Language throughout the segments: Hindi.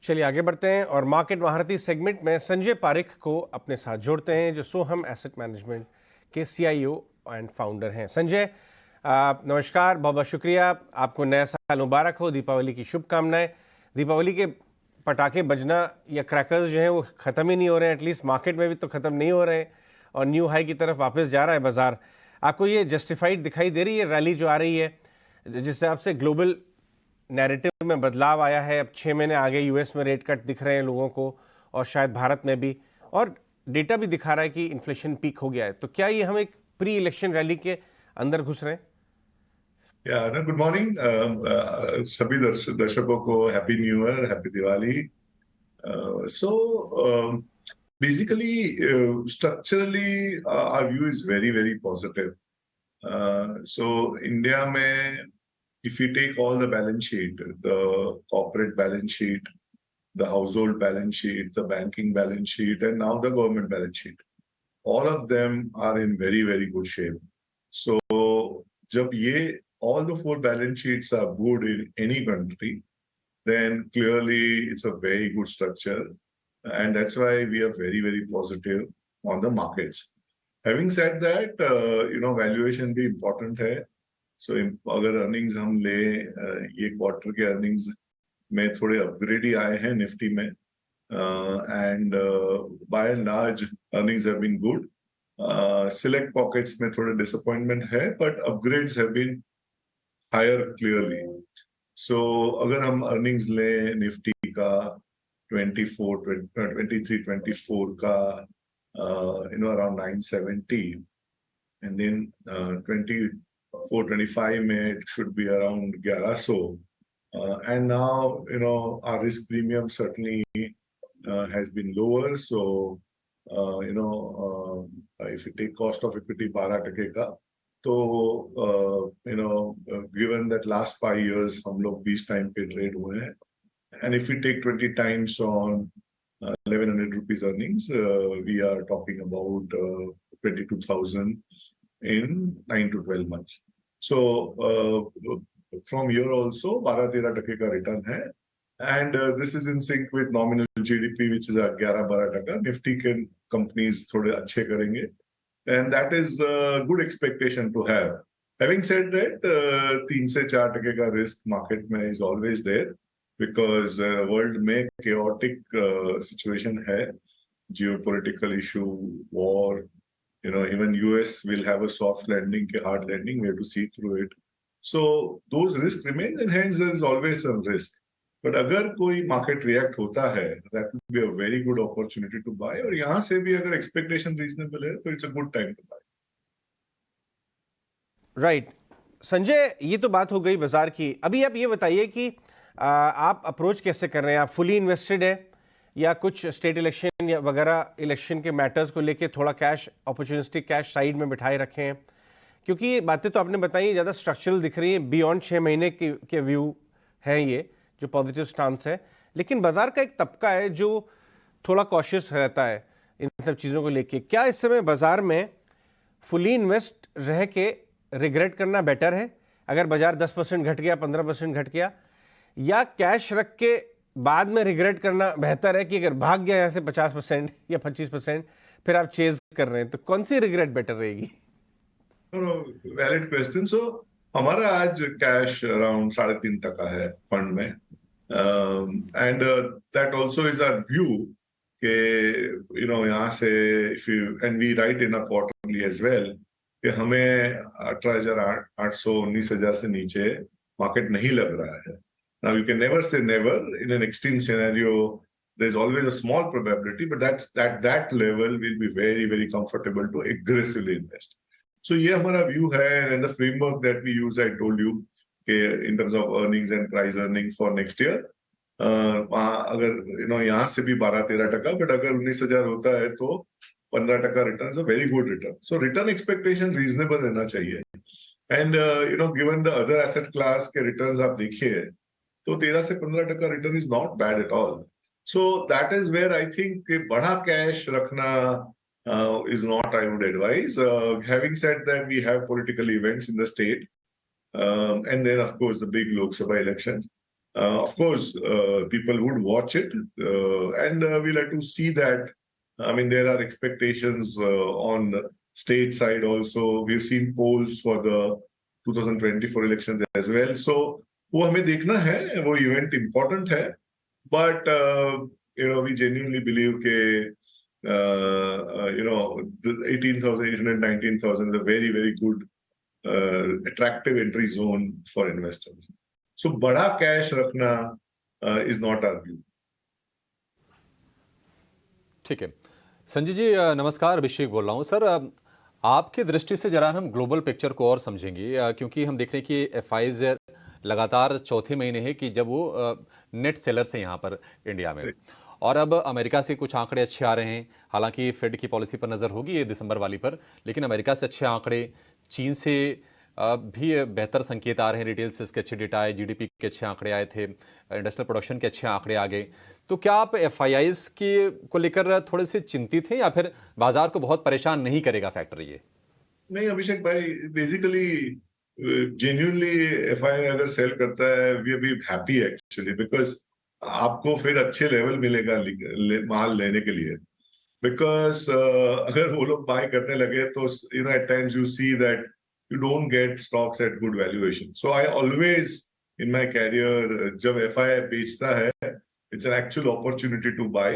चलिए आगे बढ़ते हैं और मार्केट महारथी सेगमेंट में संजय पारिक को अपने साथ जोड़ते हैं, जो सोहम एसेट मैनेजमेंट के सीईओ एंड फाउंडर हैं। संजय, नमस्कार, बहुत बहुत शुक्रिया। आपको नया साल मुबारक हो, दीपावली की शुभकामनाएं। दीपावली के पटाखे बजना या क्रैकर्स जो हैं वो ख़त्म ही नहीं हो रहे हैं, एटलीस्ट मार्केट में भी तो ख़त्म नहीं हो रहे हैं और न्यू हाई की तरफ वापस जा रहा है बाजार। आपको ये जस्टिफाइड दिखाई दे रही है रैली जो आ रही है, जिस हिसाब से ग्लोबल नैरेटिव में बदलाव आया है? अब 6 महीने आगे यूएस में रेट कट दिख रहे हैं लोगों को और शायद भारत में भी, और डेटा भी दिखा रहा है कि इन्फ्लेशन पीक हो गया है। तो क्या ये हम एक प्री इलेक्शन रैली के अंदर घुस रहे हैं? गुड मॉर्निंग सभी दर्शकों को happy new year, happy Diwali. So basically structurally our view is very very positive. So India में if you take all the balance sheet, the corporate balance sheet, the household balance sheet, the banking balance sheet, and now the government balance sheet, all of them are in very very good shape. So जब ये all the four balance sheets are good in any country, then clearly it's a very good structure, and that's why we are very very positive on the markets. Having said that, valuation भी important है। सो अगर अर्निंग्स हम ले, ये क्वार्टर के अर्निंग्स में थोड़े अपग्रेड ही आए हैं निफ्टी में, and by and large earnings have been good. Select pockets में थोड़े डिसअपॉइंटमेंट है, but upgrades have been higher clearly. So अगर हम अर्निंग्स लें निफ्टी का 23-24 का, अराउंड 970, एंड देन 425 में it should be around 1100, and now our risk premium certainly has been lower. So if you take cost of equity 12% का, तो given that last 5 years हम लोग 20 टाइम पे ट्रेड हुए हैं, and if we take 20 times on 1100 rupees earnings, we are talking about 22,000 in 9 to 12 months. So from here also 12-13% का रिटर्न है, and this is in sync with nominal GDP, which is 11-12%. Nifty के कंपनीज थोड़े अच्छे करेंगे, and that is a good expectation to have. Having said that, 3 से 4% का risk market में is always there, because world में chaotic situation है, geopolitical issue, war, even US will have a soft landing, hard landing. We have to see through it. So those risks remain, and hence there is always some risk. But अगर कोई market react होता है, that would be a very good opportunity to buy. और यहाँ से भी अगर expectation reasonable है, तो it's a good time to buy. Right Sanjay, ये तो बात हो गई बाजार की। अभी आप ये बताइए कि आप अप्रोच कैसे कर रहे हैं? आप फुली इन्वेस्टेड है या कुछ स्टेट इलेक्शन या वगैरह इलेक्शन के मैटर्स को लेके थोड़ा कैश, अपॉर्चुनिस्टिक कैश साइड में बिठाए रखे हैं? क्योंकि ये बातें तो आपने बताई ज़्यादा स्ट्रक्चरल दिख रही हैं, बियॉन्ड 6 महीने के व्यू है ये जो पॉजिटिव स्टांस है, लेकिन बाजार का एक तबका है जो थोड़ा कॉशियस रहता है इन सब चीज़ों को लेके। क्या इस समय बाजार में फुली इन्वेस्ट रह के रिग्रेट करना बेटर है अगर बाजार 10% घट गया, 15% घट गया, या कैश रख के बाद में रिग्रेट करना बेहतर है कि अगर भाग गया यहाँ से 50% या 25%, फिर आप चेज कर रहे हैं, तो कौन सी रिग्रेट बेटर रहेगी? Valid question. सो हमारा आज कैश अराउंड 3.5% है फंड में, and that also is our view के यहाँ से, if you and we write in a quarterly as well, कि हमें 18,800 19,000 से नीचे मार्केट नहीं लग रहा है। Now you can never say never. In an extreme scenario, there's always a small probability, but that level will be very very comfortable to aggressively invest. So ये हमारा view है, and the framework that we use, I told you, in terms of earnings and price earnings for next year. अगर यहाँ से भी 12-13%, but अगर 19,000 होता है तो 15% return is a very good return. So return expectation reasonable रहना चाहिए, and given the other asset class के रिटर्न्स आप देखिए तो 13 से 15% return is not bad at all. So that is where I think बड़ा कैश रखना is not, I would advise. Having said that, we have political events in the state, and then of course the big Lok Sabha elections. Of course, people would watch it, and we like to see that. I mean, there are expectations on state side also. We've seen polls for the 2024 elections as well. So वो हमें देखना है, वो event important है, but we genuinely believe के the 18,800, 19,000 is a very, very good attractive entry zone for investors. So बड़ा cash रखना is not our view. ठीक है। संजय जी नमस्कार, अभिषेक बोल रहा हूँ सर। आपकी दृष्टि से जरा हम ग्लोबल पिक्चर को और समझेंगे, क्योंकि हम देख रहे हैं कि एफआईज लगातार चौथे महीने है कि जब वो नेट सेलर्स हैं यहाँ पर इंडिया में, और अब अमेरिका से कुछ आंकड़े अच्छे आ रहे हैं। हालांकि फेड की पॉलिसी पर नज़र होगी ये दिसंबर वाली पर, लेकिन अमेरिका से अच्छे आंकड़े, चीन से भी बेहतर संकेत आ रहे हैं। रिटेल सेल्स के अच्छे डेटा आए, जीडीपी के अच्छे आंकड़े आए थे, इंडस्ट्रियल प्रोडक्शन के अच्छे आंकड़े आ गए। तो क्या आप एफआईआईज के को लेकर थोड़े से चिंतित हैं, या फिर बाजार को बहुत परेशान नहीं करेगा फैक्टर ये? नहीं अभिषेक भाई, बेसिकली जेन्युइनली एफआईआई अगर सेल करता है, we be happy actually, because आपको फिर अच्छे लेवल मिलेगा माल लेने के लिए। बिकॉज अगर वो लोग बाय करने लगे तो at times you see that you don't get stocks at good valuation. So I always, in my career, जब FII बेचता है, it's an actual opportunity to buy.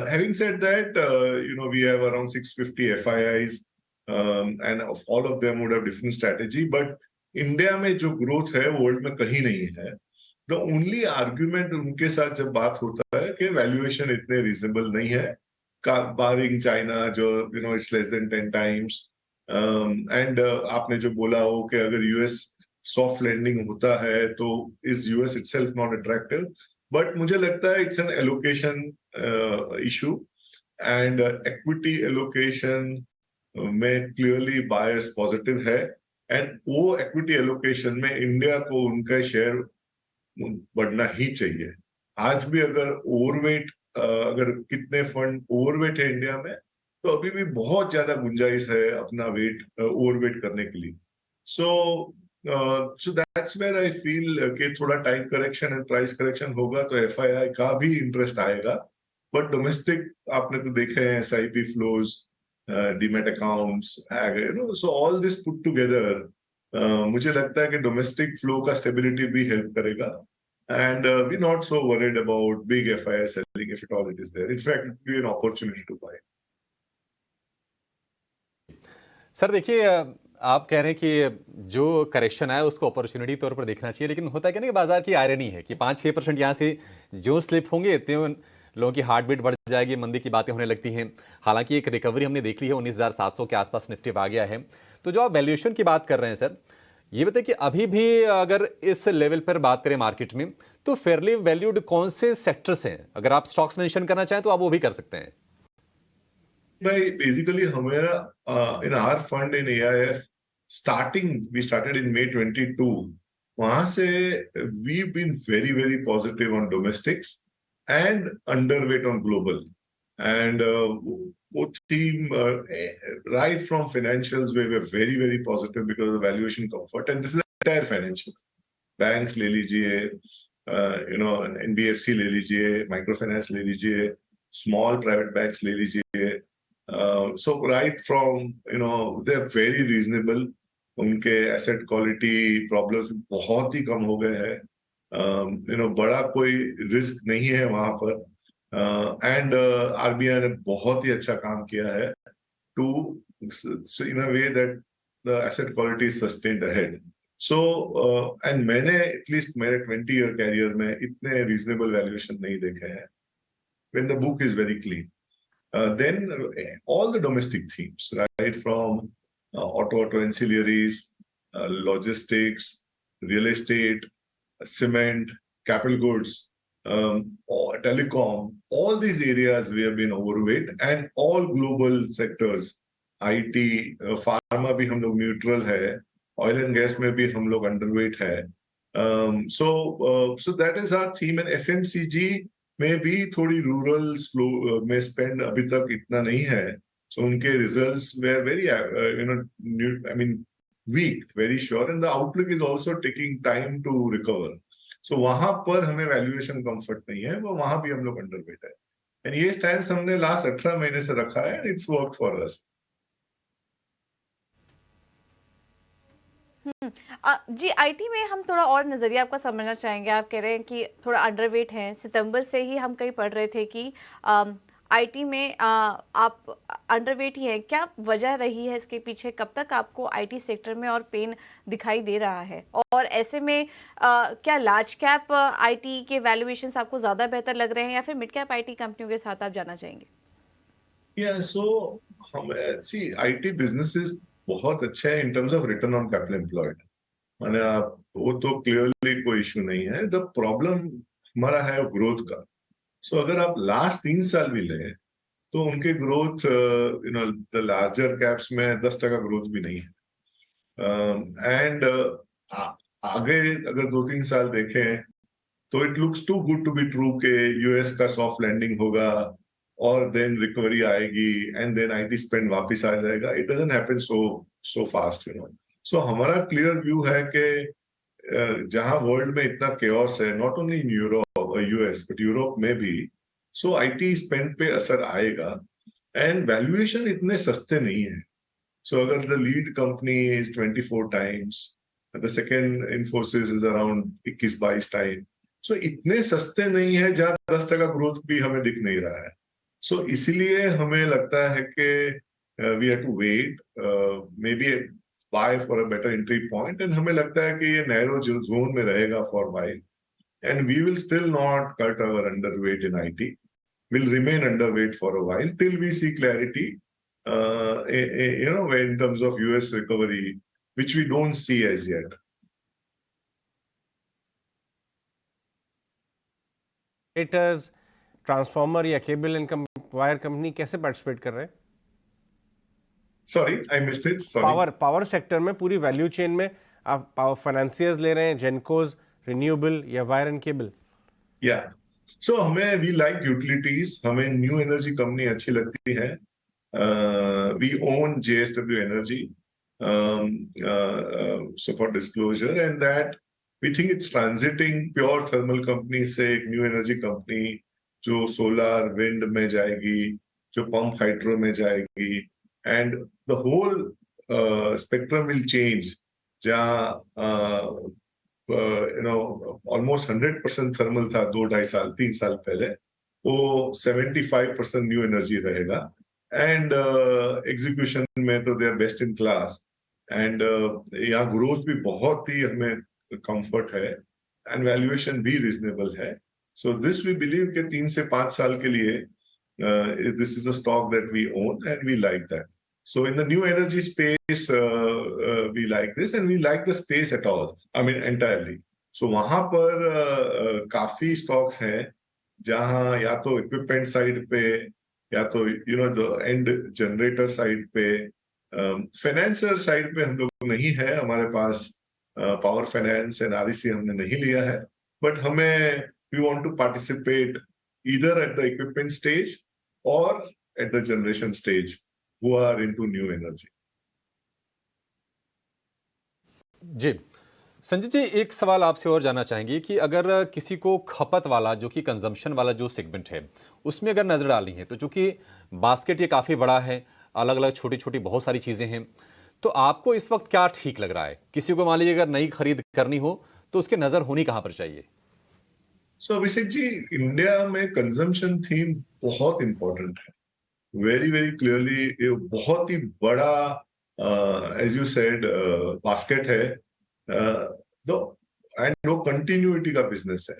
Having said that, we have around 650 FIIs, and all of them would have different strategy. But India में जो growth है, world में कहीं नहीं है. The only argument उनके साथ जब बात होता है कि valuation इतने reasonable नहीं है, barring China, जो it's less than 10 times. And आपने जो बोला हो कि अगर यूएस सॉफ्ट लैंडिंग होता है तो is US itself not attractive, but मुझे लगता है it's an allocation issue, and equity allocation में क्लियरली बायस पॉजिटिव है, एंड वो इक्विटी एलोकेशन में इंडिया को उनका शेयर बढ़ना ही चाहिए। आज भी अगर ओवरवेट, अगर कितने फंड ओवरवेट है इंडिया में, तो अभी भी बहुत ज्यादा गुंजाइश है अपना वेट ओवरवेट करने के लिए। So that's where I feel कि थोड़ा time correction and price correction होगा तो एफआईआई का भी इंटरेस्ट आएगा। बट डोमेस्टिक आपने तो देखे हैं, SIP flows, demat accounts, so all this put together मुझे लगता है कि डोमेस्टिक फ्लो का स्टेबिलिटी भी हेल्प करेगा, and we're not so worried about big FII selling if at all it is there. In fact, it will be an opportunity to buy. Sir देखिए, आप कह रहे हैं कि जो करेक्शन आया उसको अपॉर्चुनिटी तौर पर देखना चाहिए, लेकिन होता है क्या ना कि बाजार की आयरनी है कि 5-6% यहाँ से जो स्लिप होंगे इतने लोगों की हार्ट बीट बढ़ जाएगी, मंदी की बातें होने लगती हैं। हालांकि एक रिकवरी हमने देख ली है, 19,700 के आसपास निफ्टी आ गया है। तो जो आप वैल्यूएशन की बात कर रहे हैं सर, ये बताइए कि अभी भी अगर इस लेवल पर बात करें मार्केट में, तो फेयरली वैल्यूड कौन से सेक्टर्स हैं? अगर आप स्टॉक्स मेंशन करना चाहें तो आप वो भी कर सकते हैं। भाई बेसिकली हमारा in our fund in AIF we started in May 22, वहां से we've been very very positive on domestics and underweight on global, and वो theme right from financials we were very very positive because of the valuation comfort, and this is entire financials, banks ले लीजिए, NBFC ले लीजिए, microfinance ले लीजिए, small private banks ले लीजिए, so right from they're very reasonable, उनके एसेट क्वालिटी प्रॉब्लम्स बहुत ही कम हो गए हैं, बड़ा कोई रिस्क नहीं है वहां पर, एंड आरबीआई ने बहुत ही अच्छा काम किया है to in a way that the asset quality is sustained ahead. So and मैंने एटलीस्ट मेरे 20-year कैरियर में इतने रीजनेबल वैल्यूएशन नहीं देखे हैं when the book is very clean. Then all the domestic themes, right from auto ancillaries, logistics, real estate, cement, capital goods, or telecom, all these areas we have been overweight, and all global sectors, IT, pharma भी हम लोग neutral है, oil and gas में भी हम लोग underweight है, so that is our theme, and FMCG में भी थोड़ी रूरल स्लो में स्पेंड अभी तक इतना नहीं है, so उनके results were very weak, very sure, and the outlook is also taking time to recover. सो वहां पर हमें वैल्यूएशन कंफर्ट नहीं है, वो वहां भी हम लोग अंडरवेट है। एंड ये स्टैंड हमने लास्ट 18 महीने से रखा है, इट्स वर्क फॉर अस। जी, आईटी में हम थोड़ा और नज़रिया आपका समझना चाहेंगे। आप कह रहे हैं कि थोड़ा अंडरवेट हैं। सितंबर से ही हम कहीं पढ़ रहे थे कि आईटी में आप अंडरवेट ही हैं। क्या वजह रही है इसके पीछे? कब तक आपको आईटी सेक्टर में और पेन दिखाई दे रहा है? और ऐसे में क्या लार्ज कैप आईटी के वैल्यूएशंस आपको ज़्यादा बेहतर लग रहे हैं या फिर मिड कैप आईटी कंपनियों के साथ आप जाना चाहेंगे? सो हमें सी आईटी बिजनेसेस बहुत अच्छे हैं in terms of return on capital employed. माने आप वो तो क्लियरली कोई इशू नहीं है। द प्रॉब्लम हमारा है ग्रोथ का। सो अगर आप लास्ट 3 साल भी लें तो उनके ग्रोथ द लार्जर कैप्स में 10% ग्रोथ भी नहीं है। एंड आगे अगर 2-3 साल देखें तो it looks to good to be true के यूएस का सॉफ्ट लैंडिंग होगा और देन रिकवरी आएगी एंड देन आईटी स्पेंड वापस आ जाएगा। It doesn't happen so fast, so हमारा क्लियर व्यू है कि जहां वर्ल्ड में इतना केओस है, नॉट ओनली इन यूरोप और यूएस बट यूरोप में भी, सो आईटी स्पेंड पे असर आएगा। एंड वैल्यूएशन इतने सस्ते नहीं है। सो अगर the lead company is 24 times, the second Infosys is around 21-22 time, so इतने सस्ते नहीं है जहां 10% ग्रोथ भी हमें दिख नहीं रहा है। सो इसीलिए हमें लगता है कि we have to wait, maybe buy for a better entry point. And हमें लगता है कि ये नैरो जोन में रहेगा for while and we will still not cut our underweight in IT, will remain underweight for a while till we see clarity, in terms of US recovery, which we don't see as yet. Transformer या केबल एंड वायर कंपनी कैसे पार्टिसिपेट कर रहे हैं? Sorry, I missed it. Sorry. Power sector में पूरी वैल्यू चेन में आप पावर फाइनेंसियर्स ले रहे हैं, जेनकोज, रिन्यूएबल या wire and cable? Yeah. So हमें we like utilities, हमें न्यू एनर्जी कंपनी अच्छी लगती है। We own JSW Energy, so for disclosure, and that we think it's transiting pure thermal company से एक न्यू एनर्जी कंपनी जो सोलर विंड में जाएगी, जो पंप हाइड्रो में जाएगी, and the whole spectrum will change. जहाँ ऑलमोस्ट 100% थर्मल था 2-2.5 साल 3 साल पहले, वो 75% न्यू एनर्जी रहेगा। एंड एग्जीक्यूशन में तो they are best in class. And यहाँ ग्रोथ भी बहुत ही हमें कंफर्ट है एंड वैल्यूएशन भी रीजनेबल है। सो दिस वी बिलीव के 3 से 5 साल के लिए this is a stock that we own and we like that. So in the new energy space, we like this and we like the space at all. I mean entirely. So वहां पर काफी stocks हैं जहां या तो equipment side पे या तो the end generator side पे, financier side पे हम लोग नहीं है। हमारे पास power finance and REC हमने नहीं लिया है, but हमें we want to participate either at the equipment stage or at the generation stage who are into new energy. जी संजय जी, एक सवाल आपसे और जानना चाहेंगे कि अगर किसी को खपत वाला जो कि कंजम्पशन वाला जो सेगमेंट है उसमें अगर नजर डालनी है, तो चूंकि बास्केट ये काफी बड़ा है, अलग अलग छोटी छोटी बहुत सारी चीजें हैं, तो आपको इस वक्त क्या ठीक लग रहा है? किसी को मान लीजिए अगर नई खरीद करनी हो तो उसकी नजर होनी कहां पर चाहिए? सो अभिषेक जी, इंडिया में कंजम्पशन थीम बहुत इंपॉर्टेंट है। वेरी वेरी क्लियरली ये बहुत ही बड़ा एज यू सेड बास्केट है, एंड वो कंटिन्यूटी का बिजनेस है।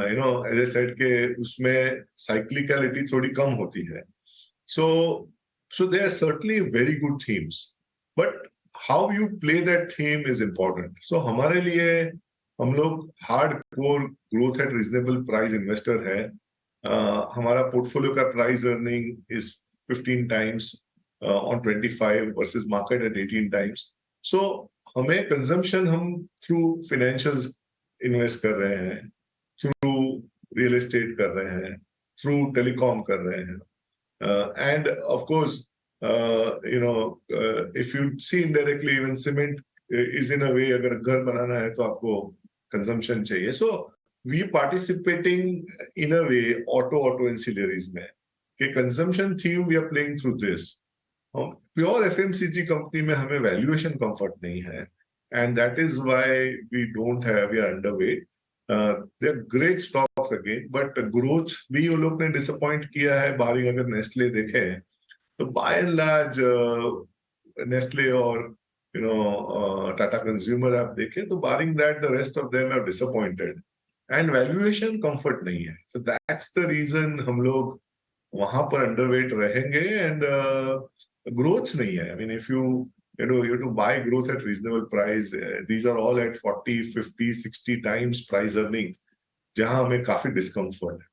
एज आई सेड के उसमें साइक्लिकलिटी थोड़ी कम होती है। So they are certainly very good themes, but how you play that theme is important. So हमारे लिए हम लोग hard core growth at reasonable price investor है। हमारा पोर्टफोलियो का price earning is 15 times on 25 versus market at 18 times. So हमें कंजम्पशन हम थ्रू फाइनेंशियल्स इन्वेस्ट कर रहे हैं, थ्रू रियल एस्टेट कर रहे हैं, थ्रू टेलीकॉम कर रहे हैं, and of course if you see indirectly even cement is in a way, अगर घर बनाना है तो आपको कंजम्पशन चाहिए. So we participating in a way auto ancillaries में कि consumption theme we are playing through this. Pure FMCG company में हमें वैल्यूएशन कंफर्ट नहीं है, and that is why we don't have, we are underweight. They are great stocks again, but growth भी वो लोग ने डिसअपॉइंट किया है. बारिंग अगर नेस्ले देखें तो बाय एंड लार्ज नेस्ले और टाटा कंज्यूमर आप देखें तो barring that the rest of them have disappointed, and valuation comfort नहीं है. सो दैट्स द रीजन हम लोग वहां पर अंडरवेट रहेंगे. एंड ग्रोथ नहीं है. I mean if you have to buy growth at reasonable price. These are all at 40, 50, 60 times price earning, जहां हमें काफी डिस्कम्फर्ट है.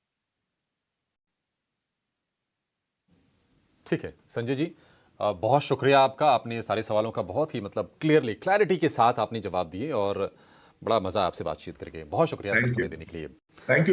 ठीक है संजय जी, बहुत शुक्रिया आपका. आपने ये सारे सवालों का बहुत ही मतलब क्लैरिटी के साथ आपने जवाब दिए और बड़ा मजा आपसे बातचीत करके. बहुत शुक्रिया सर Thank you. समय देने के लिए. Thank you.